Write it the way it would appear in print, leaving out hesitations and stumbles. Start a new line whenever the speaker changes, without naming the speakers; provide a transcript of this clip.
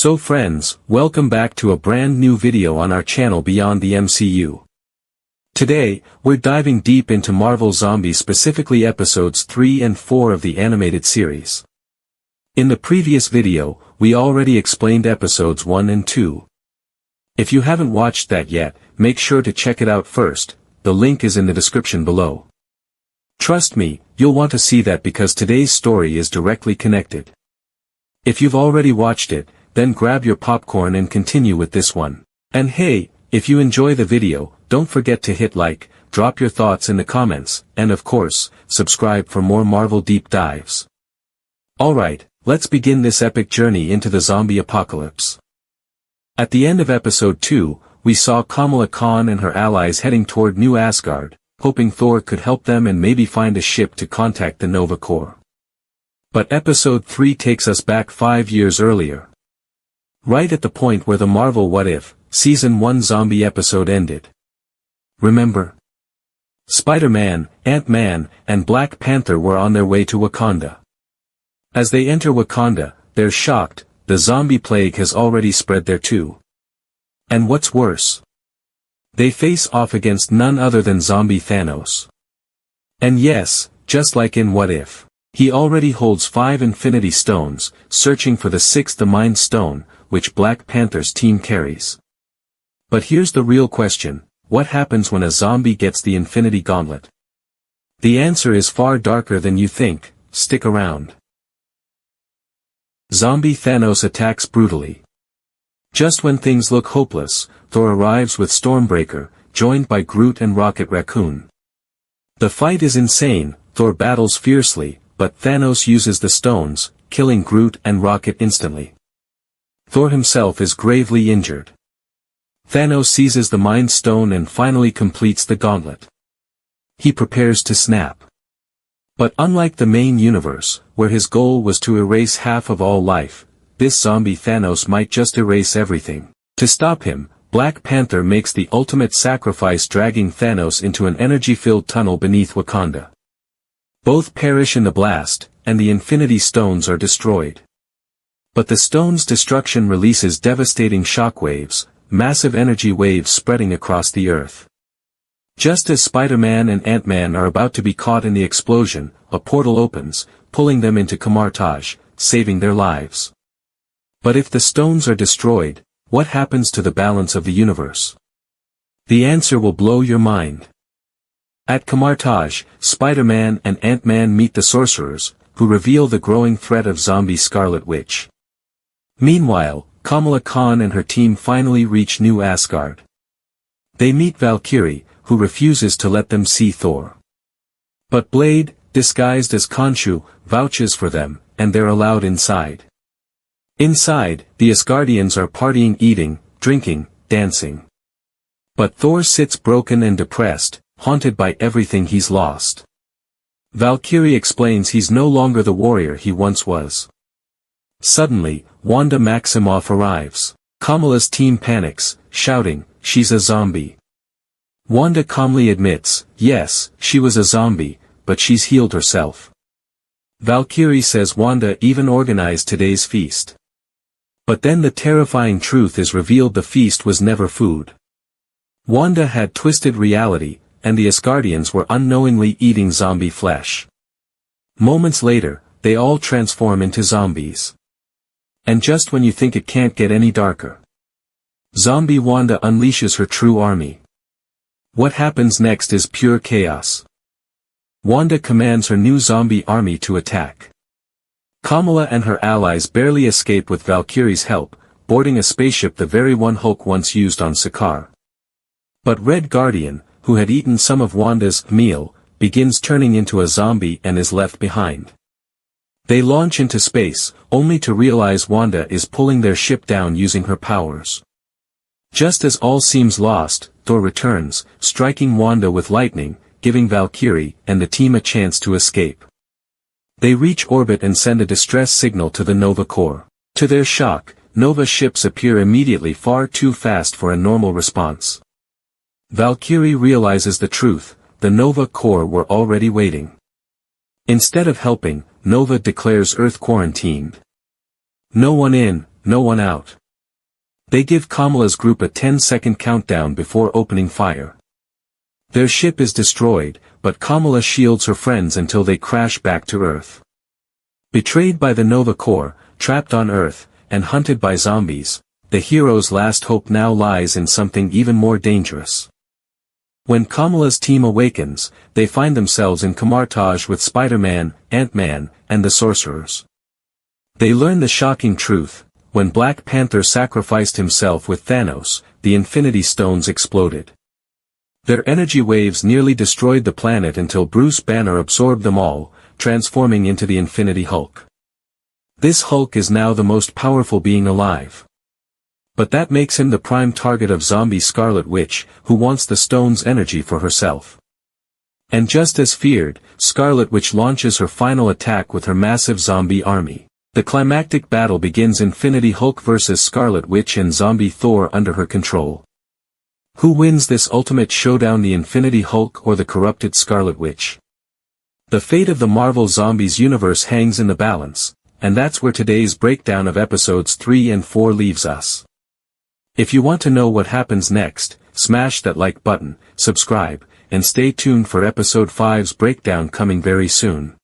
So friends, welcome back to a brand new video on our channel Beyond the MCU. Today, we're diving deep into Marvel Zombies, specifically episodes 3 and 4 of the animated series. In the previous video, we already explained episodes 1 and 2. If you haven't watched that yet, make sure to check it out first, the link is in the description below. Trust me, you'll want to see that because today's story is directly connected. If you've already watched it, then grab your popcorn and continue with this one. And hey, if you enjoy the video, don't forget to hit like, drop your thoughts in the comments, and of course, subscribe for more Marvel deep dives. Alright, let's begin this epic journey into the zombie apocalypse. At the end of episode 2, we saw Kamala Khan and her allies heading toward New Asgard, hoping Thor could help them and maybe find a ship to contact the Nova Corps. But episode 3 takes us back 5 years earlier. Right at the point where the Marvel What If, Season 1 zombie episode ended. Remember? Spider-Man, Ant-Man, and Black Panther were on their way to Wakanda. As they enter Wakanda, they're shocked, the zombie plague has already spread there too. And what's worse? They face off against none other than Zombie Thanos. And yes, just like in What If, he already holds 5 Infinity Stones, searching for the 6th the Mind Stone, which Black Panther's team carries. But here's the real question, what happens when a zombie gets the Infinity Gauntlet? The answer is far darker than you think, stick around. Zombie Thanos attacks brutally. Just when things look hopeless, Thor arrives with Stormbreaker, joined by Groot and Rocket Raccoon. The fight is insane, Thor battles fiercely, but Thanos uses the stones, killing Groot and Rocket instantly. Thor himself is gravely injured. Thanos seizes the Mind Stone and finally completes the gauntlet. He prepares to snap. But unlike the main universe, where his goal was to erase half of all life, this zombie Thanos might just erase everything. To stop him, Black Panther makes the ultimate sacrifice, dragging Thanos into an energy-filled tunnel beneath Wakanda. Both perish in the blast, and the Infinity Stones are destroyed. But the stone's destruction releases devastating shockwaves, massive energy waves spreading across the earth. Just as Spider-Man and Ant-Man are about to be caught in the explosion, a portal opens, pulling them into Kamar-Taj, saving their lives. But if the stones are destroyed, what happens to the balance of the universe? The answer will blow your mind. At Kamar-Taj, Spider-Man and Ant-Man meet the sorcerers, who reveal the growing threat of zombie Scarlet Witch. Meanwhile, Kamala Khan and her team finally reach New Asgard. They meet Valkyrie, who refuses to let them see Thor. But Blade, disguised as Khonshu, vouches for them, and they're allowed inside. Inside, the Asgardians are partying, eating, drinking, dancing. But Thor sits broken and depressed, haunted by everything he's lost. Valkyrie explains he's no longer the warrior he once was. Suddenly, Wanda Maximoff arrives. Kamala's team panics, shouting, "She's a zombie." Wanda calmly admits, yes, she was a zombie, but she's healed herself. Valkyrie says Wanda even organized today's feast. But then the terrifying truth is revealed: the feast was never food. Wanda had twisted reality, and the Asgardians were unknowingly eating zombie flesh. Moments later, they all transform into zombies. And just when you think it can't get any darker, Zombie Wanda unleashes her true army. What happens next is pure chaos. Wanda commands her new zombie army to attack. Kamala and her allies barely escape with Valkyrie's help, boarding a spaceship, the very one Hulk once used on Sakaar. But Red Guardian, who had eaten some of Wanda's meal, begins turning into a zombie and is left behind. They launch into space, only to realize Wanda is pulling their ship down using her powers. Just as all seems lost, Thor returns, striking Wanda with lightning, giving Valkyrie and the team a chance to escape. They reach orbit and send a distress signal to the Nova Corps. To their shock, Nova ships appear immediately, far too fast for a normal response. Valkyrie realizes the truth: the Nova Corps were already waiting. Instead of helping, Nova declares Earth quarantined. No one in, no one out. They give Kamala's group a 10-second countdown before opening fire. Their ship is destroyed, but Kamala shields her friends until they crash back to Earth. Betrayed by the Nova Corps, trapped on Earth, and hunted by zombies, the heroes' last hope now lies in something even more dangerous. When Kamala's team awakens, they find themselves in camouflage with Spider-Man, Ant-Man, and the Sorcerers. They learn the shocking truth: when Black Panther sacrificed himself with Thanos, the Infinity Stones exploded. Their energy waves nearly destroyed the planet until Bruce Banner absorbed them all, transforming into the Infinity Hulk. This Hulk is now the most powerful being alive. But that makes him the prime target of zombie Scarlet Witch, who wants the stone's energy for herself. And just as feared, Scarlet Witch launches her final attack with her massive zombie army. The climactic battle begins: Infinity Hulk versus Scarlet Witch and Zombie Thor under her control. Who wins this ultimate showdown, the Infinity Hulk or the corrupted Scarlet Witch? The fate of the Marvel Zombies universe hangs in the balance, and that's where today's breakdown of episodes 3 and 4 leaves us. If you want to know what happens next, smash that like button, subscribe, and stay tuned for episode 5's breakdown coming very soon.